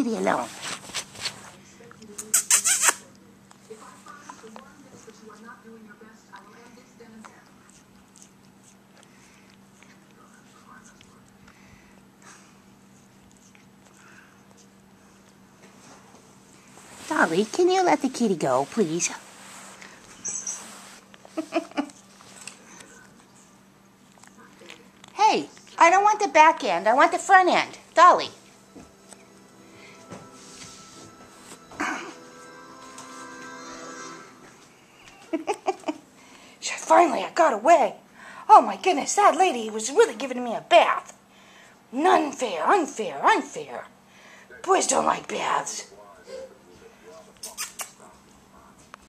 kitty alone. Dolly, can you let the kitty go, please? Hey, I don't want the back end. I want the front end. Dolly. Finally, I got away. Oh my goodness, that lady was really giving me a bath. Unfair, unfair, unfair. Boys don't like baths.